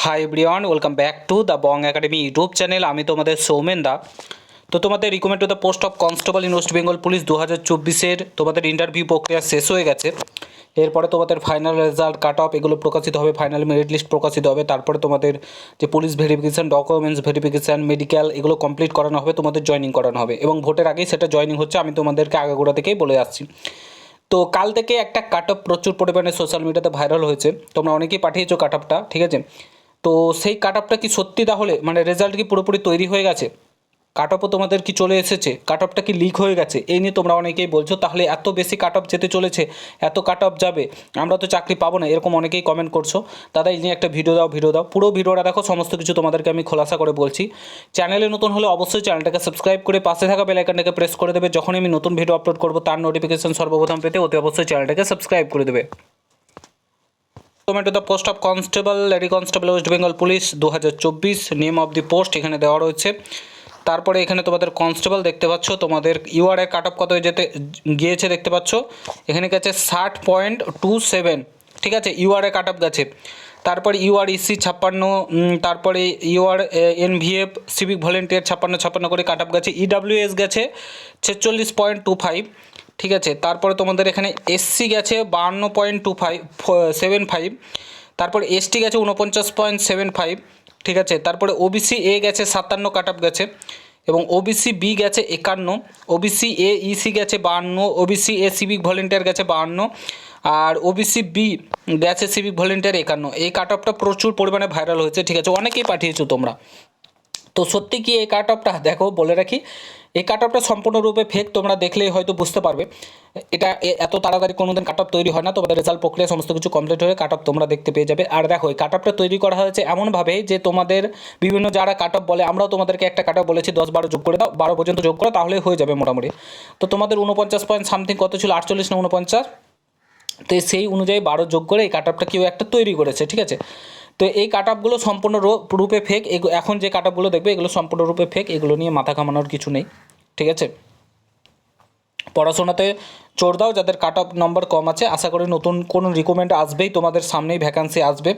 High everyone, welcome back to the Bong Academy YouTube channel. আমি তোমাদের সৌমেন দা। তো তোমাদের recommend to the post of constable in West Bengal police 2024-এর তোমাদের interview প্রক্রিয়া শেষ হয়ে গেছে। এরপরে তোমাদের ফাইনাল রেজাল্ট, কাট অফ এগুলো প্রকাশিত হবে, ফাইনাল মেরিট লিস্ট প্রকাশিত হবে। তারপরে তোমাদের যে police verification, documents verification, medical এগুলো কমপ্লিট করানো হবে, তোমাদের জয়েনিং করানো হবে এবং ভোটের আগেই সেটা জয়েনিং হচ্ছে। আমি তোমাদেরকে আগাগোড়া থেকেই বলে আসছি। তো কাল থেকে একটা কাট অফ প্রচুর পরিমাণে সোশ্যাল মিডিয়াতে ভাইরাল হয়েছে, তোমরা অনেকেই পাঠিয়েছো কাট অফটা, ঠিক আছে। তো সেই কাট অফটা কি সত্যি, তাহলে মানে রেজাল্ট কি পুরোপুরি তৈরি হয়ে গেছে, কাট অফও তোমাদের কি চলে এসেছে, কাট অফটা কি লিক হয়ে গেছে, এই নিয়ে তোমরা অনেকেই বলছো। তাহলে এত বেশি কাট অফ যেতে চলেছে, এত কাট অফ যাবে, আমরা তো চাকরি পাবো না, এরকম অনেকেই কমেন্ট করছো। দাদা এই নিয়ে একটা ভিডিও দাও, পুরো ভিডিওটা দেখো, সমস্ত কিছু তোমাদেরকে আমি খোলাসা করে বলছি। চ্যানেলে নতুন হলে অবশ্যই চ্যানেলটাকে সাবস্ক্রাইব করে পাশে থাকা বেল আইকনটাকে প্রেস করে দেবে। যখন আমি নতুন ভিডিও আপলোড করবো তার নোটিফিকেশন সর্বপ্রথম পেতে অতি অবশ্যই চ্যানেলটাকে সাবস্ক্রাইব করে দেবে। Two the post of constable, lady constable West Bengal police 2024, name of the post এখানে দেওয়া রয়েছে। তারপরে এখানে তোমাদের কনস্টেবল দেখতে পাচ্ছ, তোমাদের ইউআর এর কাট অফ কত যেতে গিয়েছে দেখতে পাচ্ছ, এখানে গেছে 60.27, ঠিক আছে, ইউআর এ কাট অফ গেছে। তারপরে ইউআর ইসি 56, তারপরে ইউআর এনভিএফ সিভিক ভলেন্টিয়ার 56 করে কাট অফ গেছে। ইডাব্লিউএস গেছে 46.25, ঠিক আছে। তারপরে তোমাদের এখানে এসসি গেছে 52.75, তারপরে এসটি গেছে 49.75, ঠিক আছে। তারপরে ওবিসি এ গেছে 57 কাট অফ গেছে এবং ওবিসি বি গেছে 51, ওবিসি এ ইসি গেছে 52, ওবিসি এ সিভিক ভলেন্টিয়ার গেছে 52 আর ওবিসি বি গেছে সিভিক ভলেন্টিয়ার 51। এই কাট অফটা প্রচুর পরিমাণে ভাইরাল হয়েছে, ঠিক আছে, অনেকেই পাঠিয়েছো তোমরা। তো সত্যি কি এই কাট অফটা, দেখো বলে রাখি, এই কাট অফটা সম্পূর্ণরূপে ফেক। তোমরা দেখলেই হয়তো বুঝতে পারবে, এটা এত তাড়াতাড়ি কোনোদিন কাট অফ তৈরি হয় না। তোমাদের রেজাল্ট প্রক্রিয়া সমস্ত কিছু কমপ্লিট হয়ে কাট অফ তোমরা দেখতে পেয়ে যাবে। আর দেখো এই কাট অফটা তৈরি করা হয়েছে এমনভাবে যে তোমাদের বিভিন্ন যারা কাট অফ বলে, আমরাও তোমাদেরকে একটা কাট অফ বলেছি 10-12 যোগ করে দাও, 12 পর্যন্ত যোগ করো, তাহলেই হয়ে যাবে মোটামুটি। তো তোমাদের 49 পয়েন্ট সামথিং কত ছিল, 48 না 49, তো সেই অনুযায়ী 12 যোগ করে এই কাট অফটা কেউ একটা তৈরি করেছে, ঠিক আছে। তো এই কাট আপগুলো সম্পূর্ণ রূপে ফেক। এখন যে কাট আপগুলো দেখবে এগুলো সম্পূর্ণরূপে ফেক, এগুলো নিয়ে মাথা ঘামানোর কিছু নেই, ঠিক আছে। পড়াশোনাতে জোর দাও, যাদের কাট অফ নম্বর কম আছে। আশা করি নতুন কোনো রিক্রুটমেন্ট আসবেই, তোমাদের সামনেই ভ্যাকান্সি আসবে,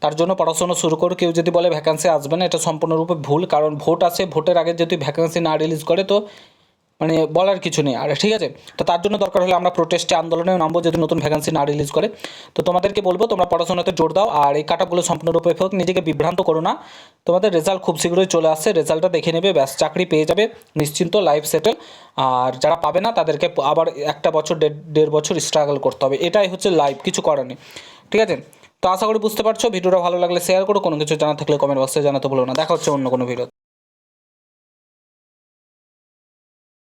তার জন্য পড়াশোনা শুরু করো। কেউ যদি বলে ভ্যাকান্সি আসবে না, এটা সম্পূর্ণরূপে ভুল, কারণ ভোট আসে, ভোটের আগে যদি ভ্যাকান্সি না রিলিজ করে তো মানে বলার কিছু নেই আর, ঠিক আছে। তো তার জন্য দরকার হলে আমরা প্রোটেস্টে, আন্দোলনে নামবো যদি নতুন ভ্যাকান্সি না রিলিজ করে। তো তোমাদেরকে বলবো তোমরা পড়াশোনাতে জোর দাও, আর এই কাট আপগুলো সম্পূর্ণরূপে ফেক, নিজেকে বিভ্রান্ত করো না। তোমাদের রেজাল্ট খুব শীঘ্রই চলে আসছে, রেজাল্টটা দেখে নেবে, ব্যাস চাকরি পেয়ে যাবে নিশ্চিন্ত, লাইফ সেটেল। আর যারা পাবে না তাদেরকে আবার 1 বছর 1.5 বছর স্ট্রাগল করতে হবে, এটাই হচ্ছে লাইফ, কিছু করার নেই, ঠিক আছে। তো আশা করি বুঝতে পারছো। ভিডিওটা ভালো লাগলে শেয়ার করো, কোনো কিছু জানা থাকলে কমেন্ট বক্সে জানাতে ভুলো না। দেখা হচ্ছে অন্য কোনো ভিডিও।